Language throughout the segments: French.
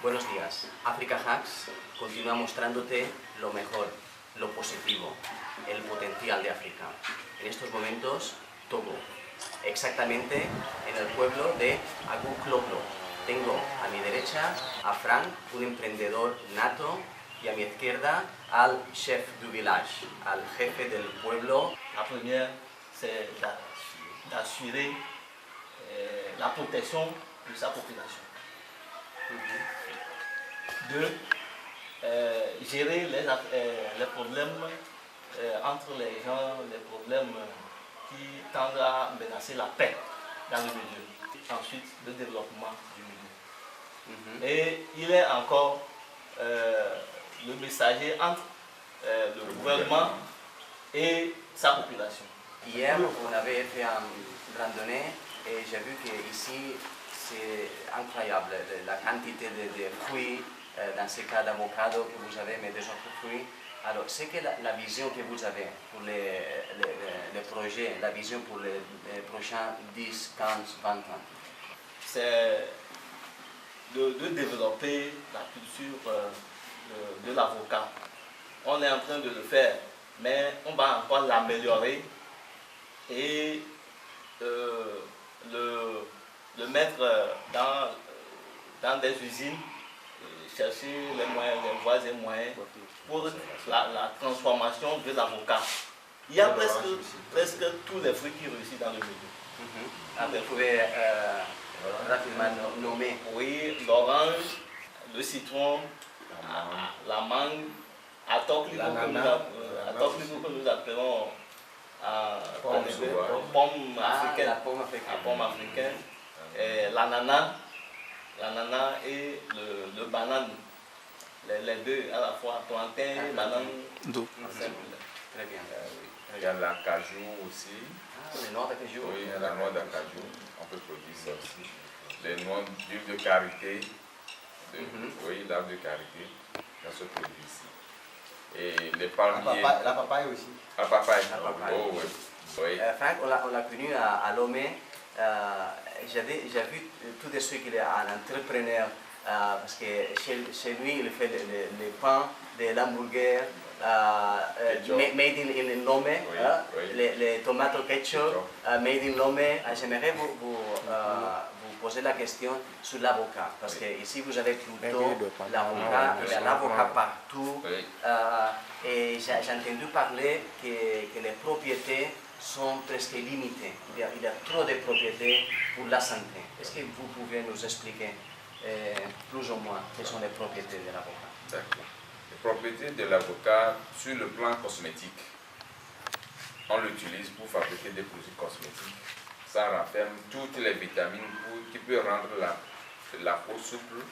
Buenos días. Africa Hacks continúa mostrándote lo mejor, lo positivo, el potencial de África. En estos momentos, Togo, exactamente en el pueblo de Agukloplo. Tengo a mi derecha a Frank, un emprendedor nato, y a mi izquierda al chef du village, al jefe del pueblo. La première, c'est d'assurer la protection de sa population. Deux, gérer les problèmes entre les gens, les problèmes qui tendent à menacer la paix dans le milieu. Ensuite, le développement du milieu. Et il est encore le messager entre le gouvernement et sa population. Hier, on avait fait un randonnée et j'ai vu qu'ici, c'est incroyable la quantité de fruits, dans ce cas d'avocado que vous avez, mais des autres fruits. Alors, c'est que la vision que vous avez pour les projets, la vision pour les prochains 10, 15, 20 ans. C'est de développer la culture de l'avocat. On est en train de le faire, mais on va encore l'améliorer et le mettre dans des usines, chercher les moyens, les voies et moyens pour la transformation de l'avocat. Il y a presque tous les fruits qui réussissent dans le milieu. Vous pouvez rapidement nommer. Oui, l'orange, le citron, la mangue, à Tokyo que nous appelons pomme africaine. La pomme africaine. La pomme africaine. L'ananas et le banane. Les deux à la fois, plantain, banane. Très bien. Il y a la cajou aussi. Les noix d'acajou. Oui, il y a la noix d'acajou. On peut produire ça aussi. Les noix d'huile de karité. Oui, l'arbre de karité. Ça se produit ici. Et les palmiers. La papaye aussi. La papaye. papaye. Oh, oui. Oui. Frank, on l'a connu à Lomé. J'ai vu tout de suite qu'il est un entrepreneur parce que chez lui, il fait les pains, des hamburgers made in Lomé, les tomates ketchup made in Lomé. J'aimerais vous poser la question sur l'avocat parce que ici vous avez plutôt l'avocat, il y a l'avocat partout et j'ai entendu parler que les propriétés sont presque limitées. Il y a trop de propriétés pour la santé. Est-ce que vous pouvez nous expliquer plus ou moins quelles sont les propriétés de l'avocat? D'accord. Les propriétés de l'avocat sur le plan cosmétique, on l'utilise pour fabriquer des produits cosmétiques. Ça renferme toutes les vitamines qui peuvent rendre la peau souple,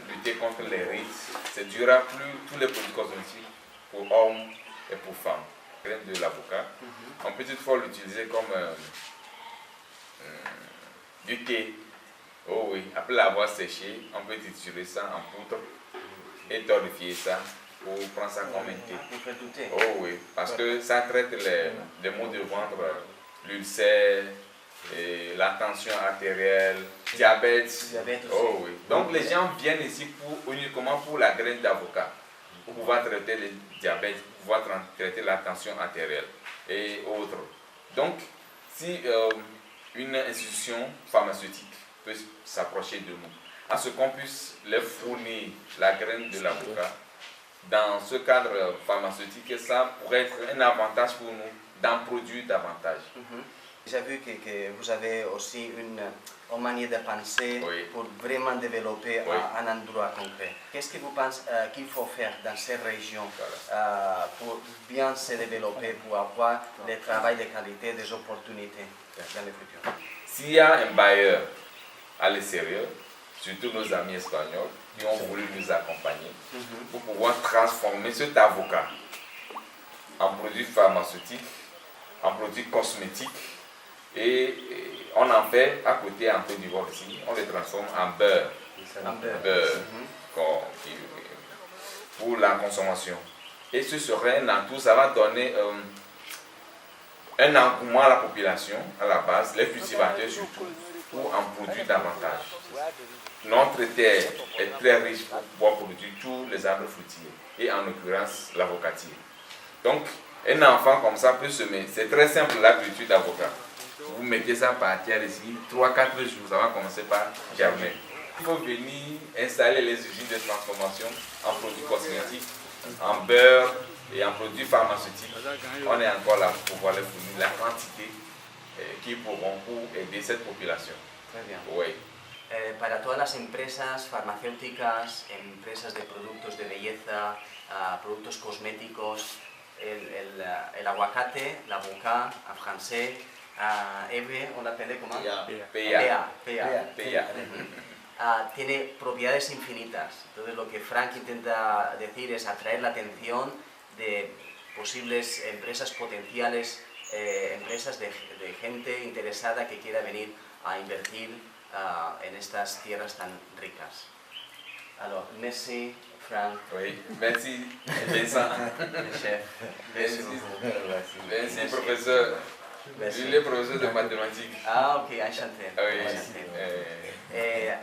lutter contre les rides. C'est durable tous les produits cosmétiques pour hommes et pour femmes. La graine de l'avocat, on peut toutefois l'utiliser comme du thé. Oh oui, après l'avoir séché, on peut triturer ça en poudre et torréfier ça pour prendre ça comme un thé. Oh oui, parce que ça traite les maux de ventre, l'ulcère, la tension artérielle, diabète. Oh oui. Donc les gens viennent ici uniquement pour la graine d'avocat, pour pouvoir traiter le diabète, pour pouvoir traiter la tension artérielle et autres. Donc, si une institution pharmaceutique peut s'approcher de nous, à ce qu'on puisse leur fournir la graine de l'avocat, dans ce cadre pharmaceutique, ça pourrait être un avantage pour nous d'en produire davantage. J'ai vu que vous avez aussi une manière de penser pour vraiment développer un endroit concret. Qu'est-ce que vous pensez qu'il faut faire dans ces régions pour bien se développer, pour avoir des travail de qualité, des opportunités dans le futur? S'il y a un bailleur à l'extérieur, surtout nos amis espagnols, qui ont voulu nous accompagner pour pouvoir transformer cet avocat en produit pharmaceutique, en produit cosmétique, et on en fait à côté en Côte d'Ivoire ici, on les transforme en beurre, pour la consommation. Et ce serait un atout, ça va donner un engouement à la population, à la base, les cultivateurs surtout, pour en produire davantage. notre terre est très riche pour pouvoir produire tous les arbres fruitiers, et en l'occurrence l'avocatier. Donc, un enfant comme ça peut semer. C'est très simple la culture d'avocat. Vous mettez ça par terre ici, 3-4 jours, ça va commencer par germer. Il faut venir installer les usines de transformation en produits cosmétiques, en beurre et en produits pharmaceutiques. On est encore là pour pouvoir les fournir la quantité qui pourront pour aider cette population. Très bien. Oui. Para todas las empresas farmacéuticas, empresas de productos de belleza, productos cosméticos, el aguacate, l'avocat en français, Eve, on l'appelait comment? PA. Tiene propiedades infinitas. Entonces lo que Frank intenta decir es atraer la atención de posibles empresas potenciales, empresas de gente interesada que quiera venir a invertir en estas tierras tan ricas. Alors, merci Frank. Oui, merci Vincent. Chef. Merci, merci professeur. Merci. Il est professeur de mathématiques. Ah ok, enchanté. Oui. Enchanté.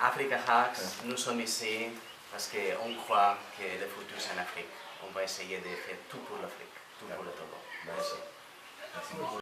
Africa Hacks, nous sommes ici parce qu'on croit que le futur c'est en Afrique. On va essayer de faire tout pour l'Afrique, tout pour le Togo. Merci. Merci beaucoup.